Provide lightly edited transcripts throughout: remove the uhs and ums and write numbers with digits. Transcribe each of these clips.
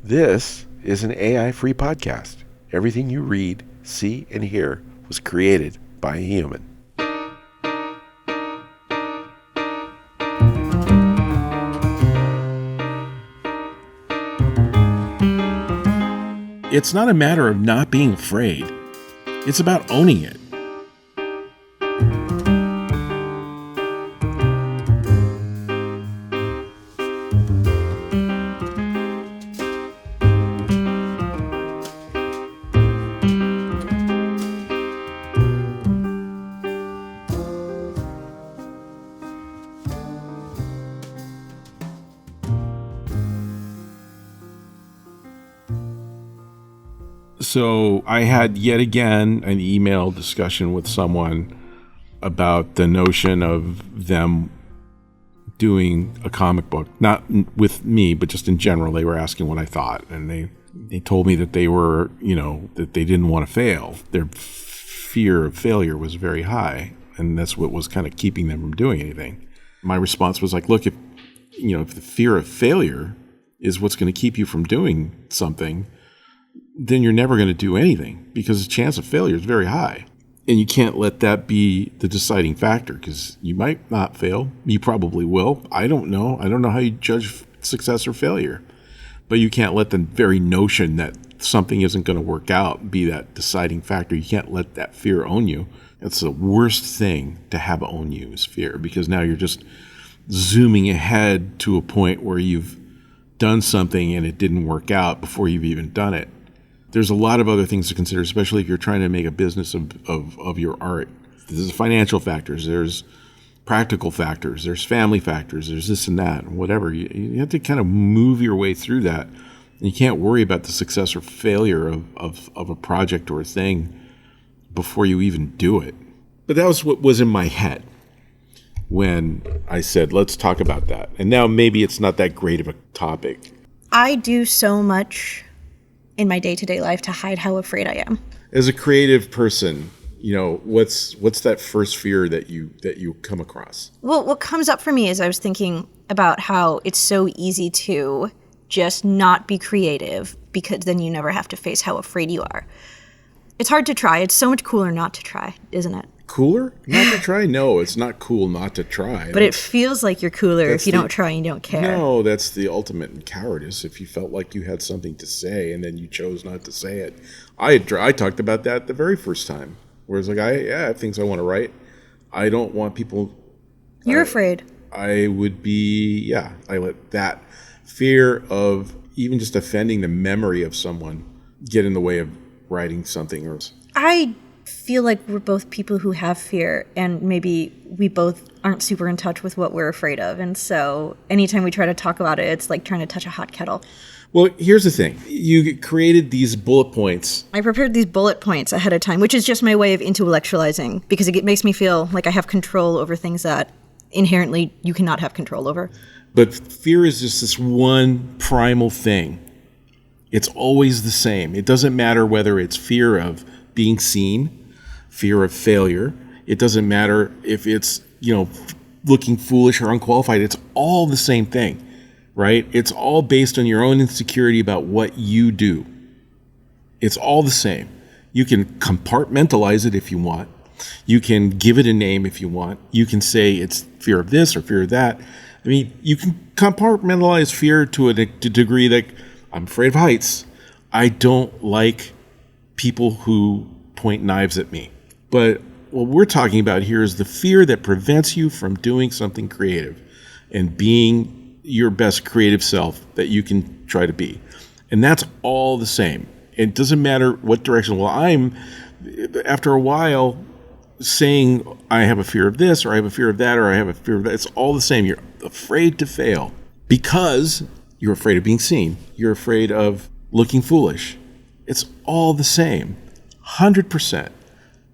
This is an AI-free podcast. Everything you read, see, and hear was created by a human. It's not a matter of not being afraid. It's about owning it. So I had yet again an email discussion with someone about the notion of them doing a comic book, not with me, but just in general. They were asking what I thought, and they told me that they were, that they didn't want to fail. Their fear of failure was very high, and that's what was kind of keeping them from doing anything. My response was like, look, if the fear of failure is what's going to keep you from doing something, then you're never going to do anything because the chance of failure is very high. And you can't let that be the deciding factor because you might not fail. You probably will. I don't know. I don't know how you judge success or failure. But you can't let the very notion that something isn't going to work out be that deciding factor. You can't let that fear own you. That's the worst thing to have own you is fear, because now you're just zooming ahead to a point where you've done something and it didn't work out before you've even done it. There's a lot of other things to consider, especially if you're trying to make a business of your art. There's financial factors, there's practical factors, there's family factors, there's this and that, and whatever. You have to kind of move your way through that. And you can't worry about the success or failure of a project or a thing before you even do it. But that was what was in my head when I said, let's talk about that. And now maybe it's not that great of a topic. I do so much in my day-to-day life to hide how afraid I am. As a creative person, what's that first fear that you come across? Well, what comes up for me is I was thinking about how it's so easy to just not be creative because then you never have to face how afraid you are. It's hard to try. It's so much cooler not to try, isn't it? Cooler? Not to try? No, it's not cool not to try. But it feels like you're cooler if you don't try and you don't care. No, that's the ultimate in cowardice. If you felt like you had something to say and then you chose not to say it. I talked about that the very first time. Where it's like, I have things I want to write. I don't want people... You're afraid. I would be, I let that fear of even just offending the memory of someone get in the way of writing something. I feel like we're both people who have fear, and maybe we both aren't super in touch with what we're afraid of. And so anytime we try to talk about it, it's like trying to touch a hot kettle. Well, here's the thing. You created these bullet points. I prepared these bullet points ahead of time, which is just my way of intellectualizing, because it makes me feel like I have control over things that inherently you cannot have control over. But fear is just this one primal thing. It's always the same. It doesn't matter whether it's fear of being seen, fear of failure. It doesn't matter if it's, looking foolish or unqualified. It's all the same thing, right? It's all based on your own insecurity about what you do. It's all the same. You can compartmentalize it if you want. You can give it a name if you want. You can say it's fear of this or fear of that. I mean, you can compartmentalize fear to a degree that I'm afraid of heights. I don't like people who point knives at me. But what we're talking about here is the fear that prevents you from doing something creative and being your best creative self that you can try to be. And that's all the same. It doesn't matter what direction. Well, I'm, after a while, saying I have a fear of this, or I have a fear of that, or I have a fear of that. It's all the same. You're afraid to fail because you're afraid of being seen. You're afraid of looking foolish. It's all the same. 100%.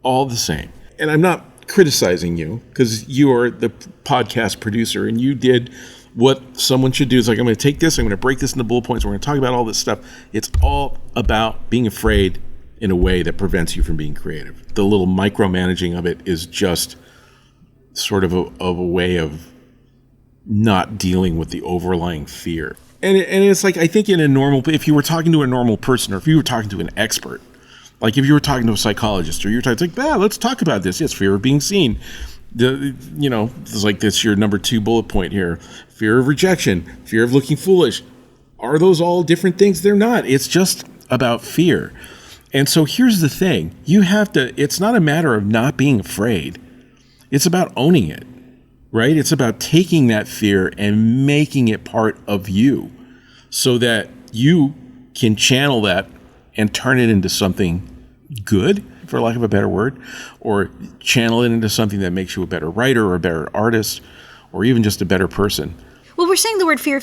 All the same. And I'm not criticizing you because you are the podcast producer and you did what someone should do. It's like, I'm going to take this, I'm going to break this into bullet points, we're going to talk about all this stuff. It's all about being afraid in a way that prevents you from being creative. The little micromanaging of it is just sort of a way of not dealing with the overlying fear. And it's like, I think if you were talking to a normal person, or if you were talking to an expert, like if you were talking to a psychologist, or you were talking, it's like, let's talk about this. Yes, fear of being seen. It's like that's your number 2 bullet point here. Fear of rejection, fear of looking foolish. Are those all different things? They're not. It's just about fear. And so here's the thing. It's not a matter of not being afraid. It's about owning it, right? It's about taking that fear and making it part of you so that you can channel that and turn it into something good, for lack of a better word, or channel it into something that makes you a better writer or a better artist or even just a better person. Well, we're saying the word fear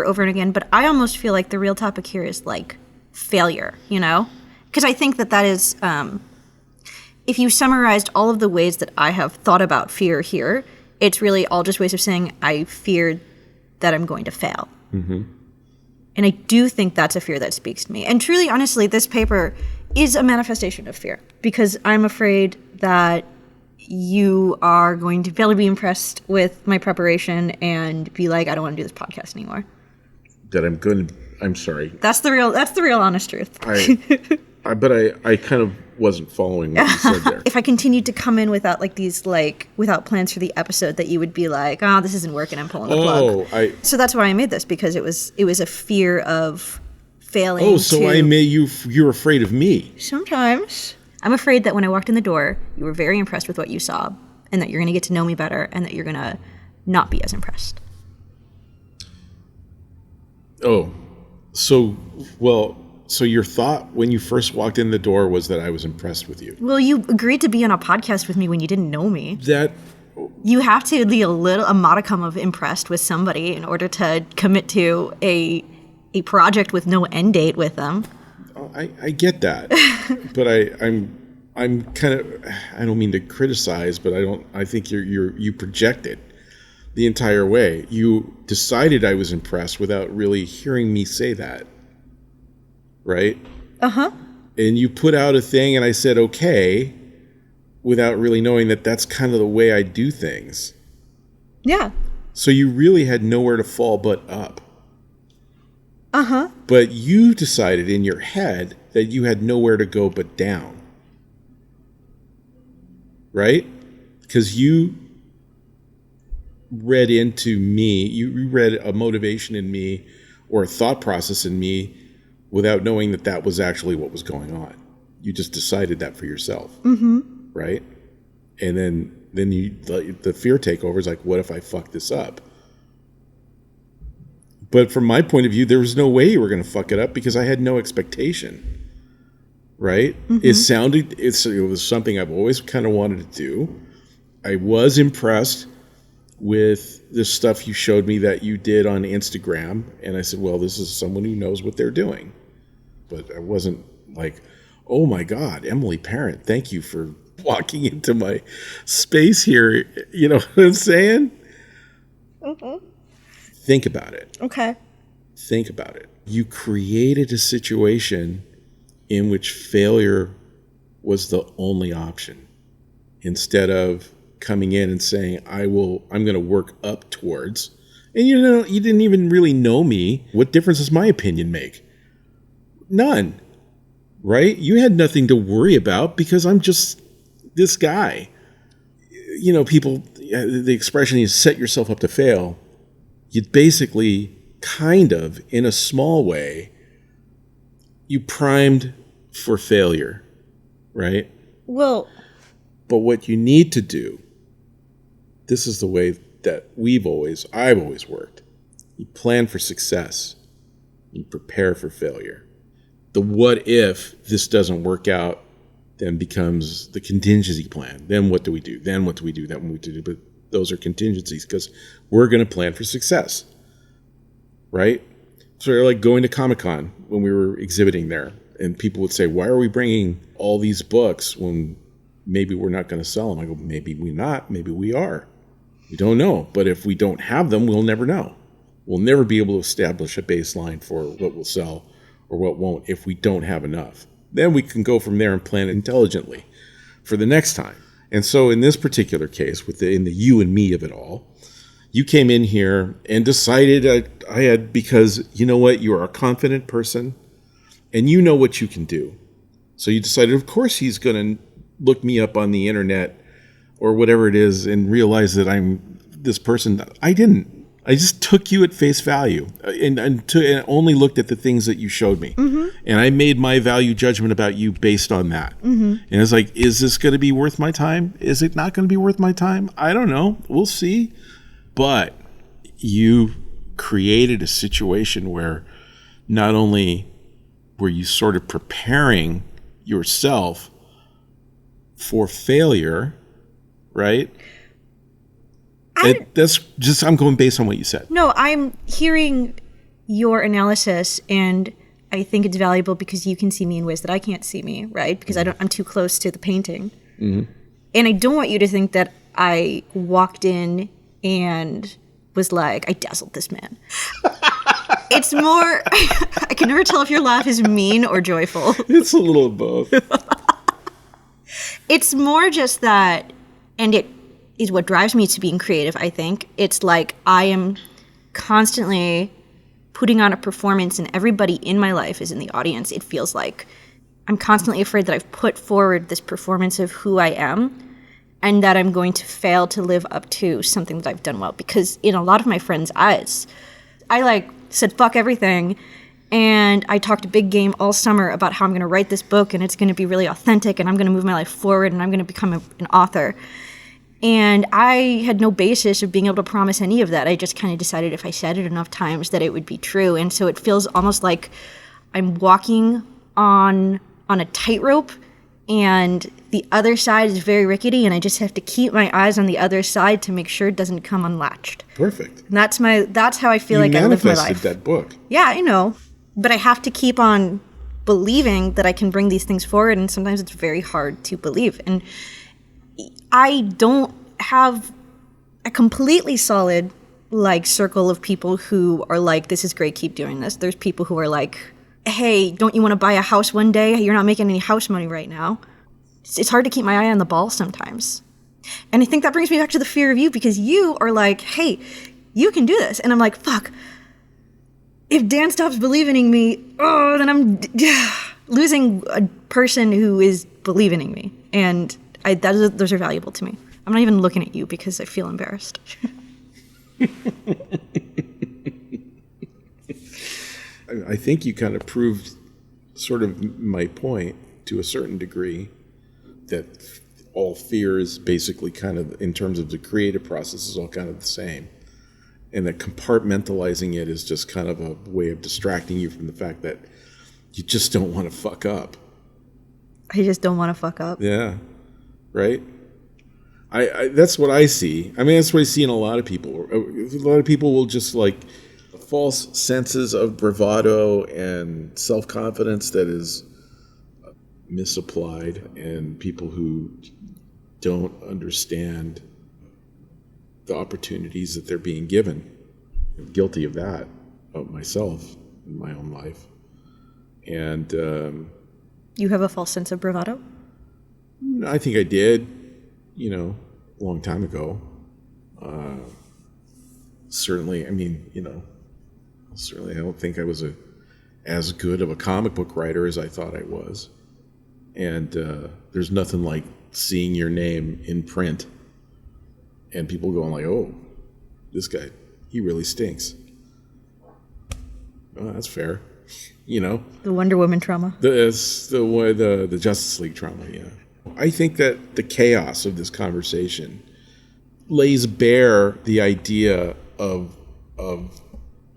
over and again, but I almost feel like the real topic here is like failure, Because I think that is, if you summarized all of the ways that I have thought about fear here, it's really all just ways of saying I fear that I'm going to fail. Mm-hmm. And I do think that's a fear that speaks to me. And truly, honestly, this paper is a manifestation of fear because I'm afraid that you are going to fail to be impressed with my preparation and be like, I don't want to do this podcast anymore. I'm sorry. That's the real honest truth. But I kind of wasn't following what you said there. If I continued to come in without without plans for the episode, that you would be like, oh, this isn't working, I'm pulling the plug. So that's why I made this, because it was a fear of failing. Oh, so I made you're afraid of me. Sometimes. I'm afraid that when I walked in the door, you were very impressed with what you saw, and that you're going to get to know me better, and that you're going to not be as impressed. Oh, so your thought when you first walked in the door was that I was impressed with you. Well, you agreed to be on a podcast with me when you didn't know me. You have to be a modicum of impressed with somebody in order to commit to a project with no end date with them. Oh, I get that, but I'm kind of, I don't mean to criticize, but I think you projected the entire way. You decided I was impressed without really hearing me say that. Right? Uh-huh. And you put out a thing and I said, okay, without really knowing that that's kind of the way I do things. Yeah. So you really had nowhere to fall but up. Uh-huh. But you decided in your head that you had nowhere to go but down. Right? Because you read into me, you read a motivation in me or a thought process in me without knowing that was actually what was going on. You just decided that for yourself. Mm-hmm. Right? And then the fear takeover is like, what if I fuck this up? But from my point of view, there was no way you were going to fuck it up because I had no expectation. Right? Mm-hmm. It was something I've always kind of wanted to do. I was impressed with the stuff you showed me that you did on Instagram. And I said, well, this is someone who knows what they're doing. But I wasn't like, oh my God, Emily Parent, thank you for walking into my space here. You know what I'm saying? Mm-hmm. Think about it. Okay. Think about it. You created a situation in which failure was the only option instead of coming in and saying, I'm going to work up towards. And you didn't even really know me. What difference does my opinion make? None. Right? You had nothing to worry about because I'm just this guy. People, the expression is set yourself up to fail. You basically kind of, in a small way, you primed for failure, right? Well, but what you need to do, this is the way that I've always worked. You plan for success. You prepare for failure. The what if this doesn't work out then becomes the contingency plan. Then what do we do? Then what do we do? Then what do we do? But those are contingencies because we're going to plan for success, right? So they're like going to Comic-Con when we were exhibiting there, and people would say, why are we bringing all these books when maybe we're not going to sell them? I go, maybe we're not, maybe we are. We don't know. But if we don't have them, we'll never know. We'll never be able to establish a baseline for what will sell or what won't if we don't have enough. Then we can go from there and plan intelligently for the next time. And so in this particular case, in the you and me of it all, You came in here and decided I had, because you know what? You are a confident person and you know what you can do. So you decided, of course, he's going to look me up on the internet or whatever it is and realize that I'm this person. I didn't. I just took you at face value and only looked at the things that you showed me. Mm-hmm. And I made my value judgment about you based on that. Mm-hmm. And it's like, is this going to be worth my time? Is it not going to be worth my time? I don't know. We'll see. But you created a situation where not only were you sort of preparing yourself for failure, right? I'm going based on what you said. No, I'm hearing your analysis, and I think it's valuable because you can see me in ways that I can't see me, right? Because I'm too close to the painting. Mm-hmm. And I don't want you to think that I walked in and was like, I dazzled this man. It's more, I can never tell if your laugh is mean or joyful. It's a little of both. It's more just that, and it is what drives me to being creative, I think. It's like I am constantly putting on a performance and everybody in my life is in the audience. It feels like I'm constantly afraid that I've put forward this performance of who I am and that I'm going to fail to live up to something that I've done well. Because in a lot of my friends' eyes, I said fuck everything, and I talked a big game all summer about how I'm going to write this book and it's going to be really authentic and I'm going to move my life forward and I'm going to become an author. And I had no basis of being able to promise any of that. I just kind of decided if I said it enough times that it would be true. And so it feels almost like I'm walking on a tightrope and the other side is very rickety and I just have to keep my eyes on the other side to make sure it doesn't come unlatched. Perfect. And that's how I feel like I live my life. You manifested that book. Yeah, I know. But I have to keep on believing that I can bring these things forward, and sometimes it's very hard to believe. And I don't have a completely solid circle of people who are like, this is great, keep doing this. There's people who are like, hey, don't you want to buy a house one day? You're not making any house money right now. It's hard to keep my eye on the ball sometimes. And I think that brings me back to the fear of you, because you are like, hey, you can do this. And I'm like, fuck, if Dan stops believing in me, then I'm losing a person who is believing in me. And those are valuable to me. I'm not even looking at you because I feel embarrassed. I think you kind of proved sort of my point to a certain degree, that all fear is basically kind of, in terms of the creative process, is all kind of the same. And that compartmentalizing it is just kind of a way of distracting you from the fact that you just don't want to fuck up. I just don't want to fuck up. Yeah. Right? I that's what I see. I mean, that's what I see in a lot of people. A lot of people will just false senses of bravado and self-confidence that is misapplied, and people who don't understand the opportunities that they're being given. I'm guilty of that, of myself in my own life. And you have a false sense of bravado? I think I did, a long time ago. Certainly, certainly I don't think I was as good of a comic book writer as I thought I was. And there's nothing like seeing your name in print and people going like, oh, this guy, he really stinks. Oh, that's fair. The Wonder Woman trauma. The Justice League trauma, yeah. I think that the chaos of this conversation lays bare the idea of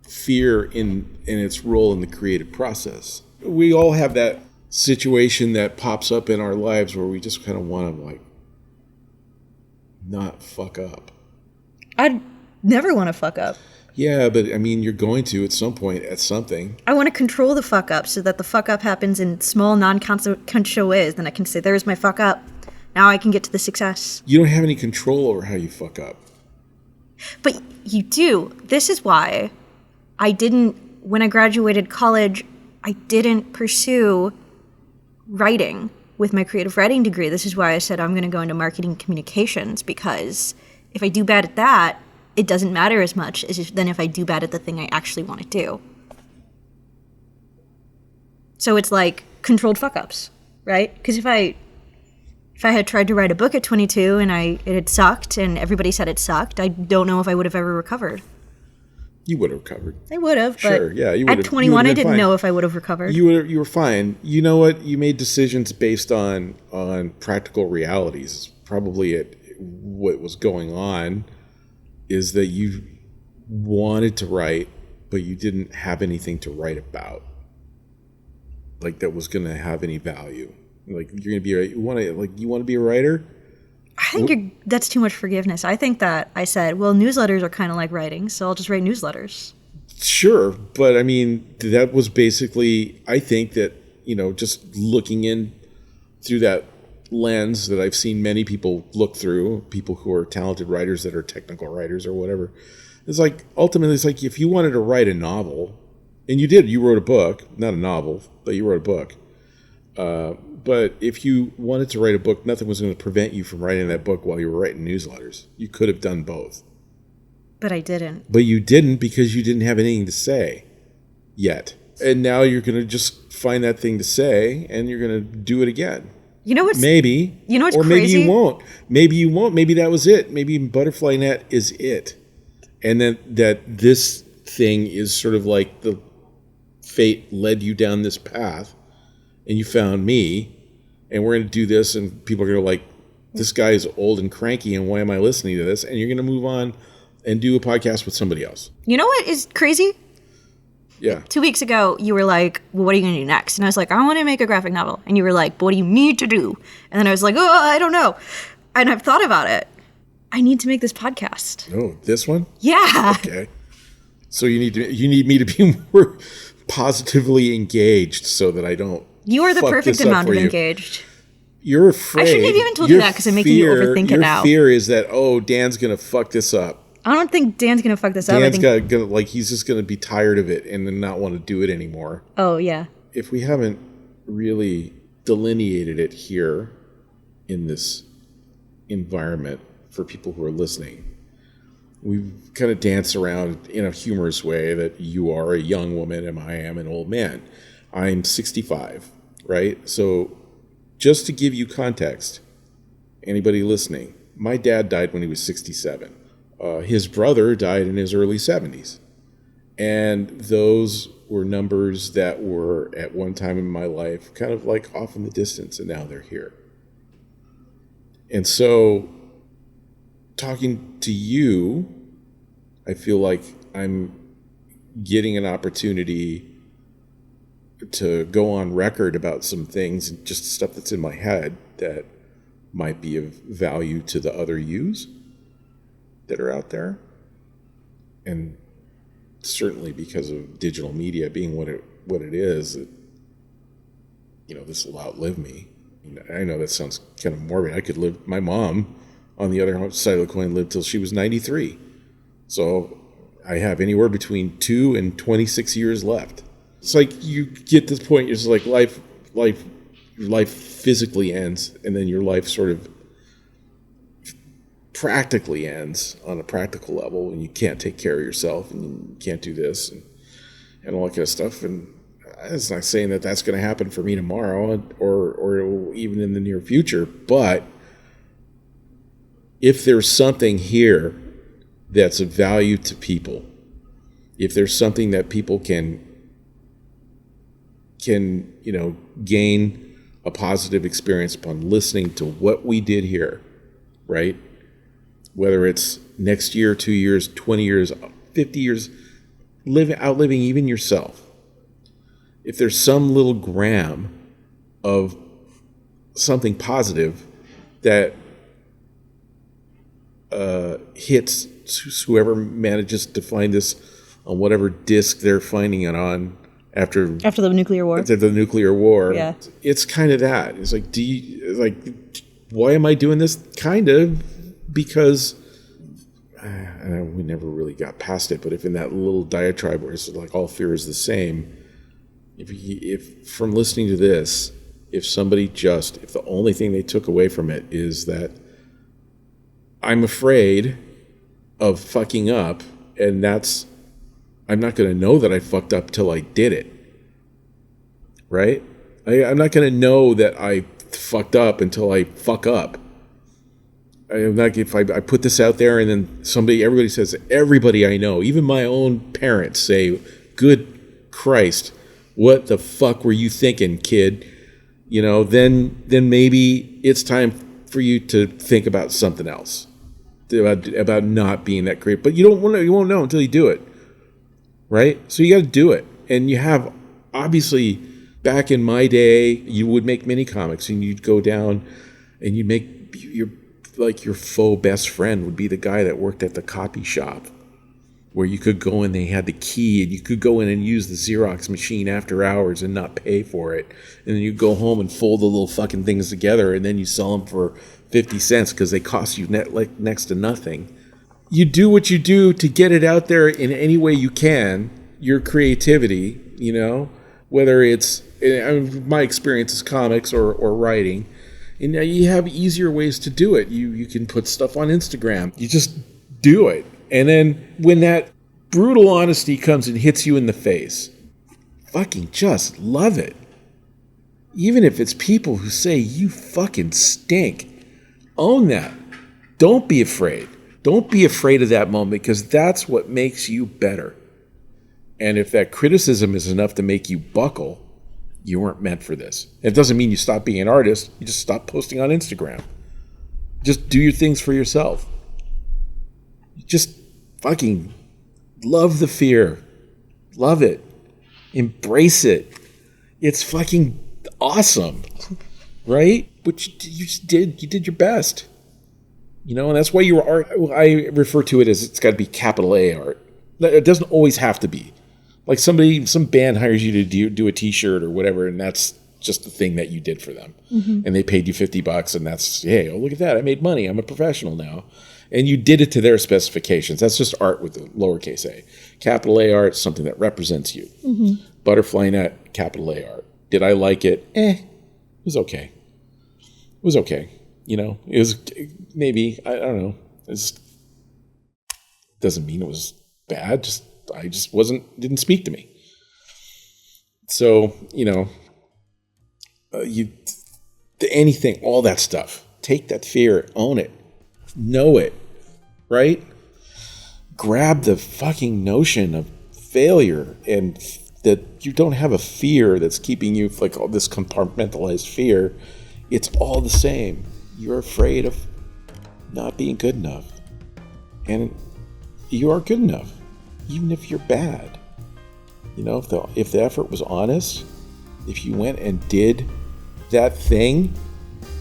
fear in its role in the creative process. We all have that situation that pops up in our lives where we just kind of want to not fuck up. I'd never want to fuck up. Yeah, but you're going to at some point at something. I want to control the fuck up so that the fuck up happens in small, non-consequential ways. Then I can say, there's my fuck up. Now I can get to the success. You don't have any control over how you fuck up. But you do. This is why when I graduated college, I didn't pursue writing with my creative writing degree. This is why I said I'm going to go into marketing communications, because if I do bad at that, it doesn't matter as much as than if I do bad at the thing I actually want to do. So it's like controlled fuck-ups, right? Because if I had tried to write a book at 22 and it had sucked and everybody said it sucked, I don't know if I would have ever recovered. You would have recovered. I would have, Sure, but yeah, you would have. at 21 I didn't fine. know if I would have recovered. You were fine. You know what? You made decisions based on practical realities. Probably what was going on is that you wanted to write, but you didn't have anything to write about, like that was going to have any value. Like you're going to be you want to be a writer. I think that's too much forgiveness. I think that I said, well, newsletters are kind of like writing, so I'll just write newsletters. Sure, but I mean, that was basically, I think that, just looking in through that lens that I've seen many people look through, people who are talented writers that are technical writers or whatever. It's like, ultimately, it's like if you wanted to write a novel, and you wrote a book, not a novel, but you wrote a book. But if you wanted to write a book, nothing was going to prevent you from writing that book while you were writing newsletters. You could have done both. But I didn't. But you didn't because you didn't have anything to say yet. And now you're going to just find that thing to say and you're going to do it again. You know what's maybe. You know what's or crazy? Maybe you won't. Maybe you won't. Maybe that was it. Maybe Butterfly Net is it. And then that this thing is sort of like the fate led you down this path and you found me and we're going to do this and people are going to like, this guy is old and cranky and why am I listening to this? And you're going to move on and do a podcast with somebody else. You know what is crazy? Yeah. 2 weeks ago, you were like, well, what are you going to do next? And I was like, I want to make a graphic novel. And you were like, but what do you need to do? And then I was like, oh, I don't know. And I've thought about it. I need to make this podcast. Oh, this one? Yeah. Okay. So you need me to be more positively engaged so that I don't. You are the fuck perfect this up amount for of you. engaged. You're afraid. I shouldn't have even told you that because I'm making you overthink it now. Your fear is that, Dan's going to fuck this up. I don't think Dan's going to fuck this up. Dan's gonna he's just going to be tired of it and then not want to do it anymore. Oh, yeah. If we haven't really delineated it here in this environment for people who are listening, we kind of dance around in a humorous way that you are a young woman and I am an old man. I'm 65, right? So just to give you context, anybody listening, my dad died when he was 67. His brother died in his early 70s. And those were numbers that were at one time in my life kind of like off in the distance, and now they're here. And so talking to you, I feel like I'm getting an opportunity to go on record about some things, just stuff that's in my head that might be of value to the other yous that are out there. And certainly because of digital media being what it is, this will outlive me. I know that sounds kind of morbid. I could live, my mom on the other side of the coin lived till she was 93. So I have anywhere between 2 and 26 years left. It's like you get to the point, you're just like your life physically ends, and then your life sort of practically ends on a practical level, and you can't take care of yourself, and you can't do this, and all that kind of stuff. And it's not saying that that's going to happen for me tomorrow or even in the near future, but if there's something here that's of value to people, if there's something that people can gain a positive experience upon listening to what we did here, right? Whether it's next year, 2 years, 20 years, 50 years, outliving even yourself. If there's some little gram of something positive that hits whoever manages to find this on whatever disc they're finding it on after the nuclear war. After the nuclear war, yeah. It's kind of that. It's like, why am I doing this? Kind of because we never really got past it. But if in that little diatribe where it's like all fear is the same, if from listening to this, if the only thing they took away from it is that I'm afraid of fucking up, and I'm not going to know that I fucked up till I did it. Right? I'm not going to know that I fucked up until I fuck up. I'm not, if I put this out there and then everybody says, everybody I know, even my own parents say, good Christ, what the fuck were you thinking, kid? Then maybe it's time for you to think about something else, about not being that great. But you won't know until you do it, right? So you got to do it. And you have, obviously, back in my day, you would make mini comics and you'd go down and you'd make your faux best friend would be the guy that worked at the copy shop, where you could go in, they had the key, and you could go in and use the Xerox machine after hours and not pay for it. And then you go home and fold the little fucking things together, and then you sell them for 50 cents because they cost you next to nothing. You do what you do to get it out there in any way you can, your creativity, whether it's, my experience is comics or writing. And now you have easier ways to do it. You can put stuff on Instagram. You just do it. And then when that brutal honesty comes and hits you in the face, fucking just love it. Even if it's people who say you fucking stink, own that. Don't be afraid. Don't be afraid of that moment, because that's what makes you better. And if that criticism is enough to make you buckle, you weren't meant for this. It doesn't mean you stop being an artist. You just stop posting on Instagram. Just do your things for yourself. Just fucking love the fear. Love it. Embrace it. It's fucking awesome. Right? But you just did. You did your best. And that's why your art, I refer to it as, it's got to be capital A art. It doesn't always have to be. Like some band hires you to do a t-shirt or whatever, and that's just the thing that you did for them. Mm-hmm. And they paid you $50, and that's, hey, oh, look at that. I made money. I'm a professional now. And you did it to their specifications. That's just art with the lowercase a. Capital A art is something that represents you. Mm-hmm. Butterfly Net, capital A art. Did I like it? It was okay. It was okay. It was maybe, I don't know. It doesn't mean it was bad. I just didn't speak to me. So, anything, all that stuff, take that fear, own it, know it, right? Grab the fucking notion of failure, and that you don't have a fear that's keeping you, like all this compartmentalized fear. It's all the same. You're afraid of not being good enough. And you are good enough, even if you're bad. If the effort was honest, if you went and did that thing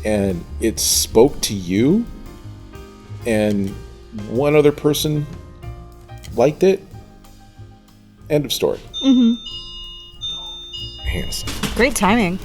and it spoke to you and one other person liked it, end of story. Mm-hmm. Great timing.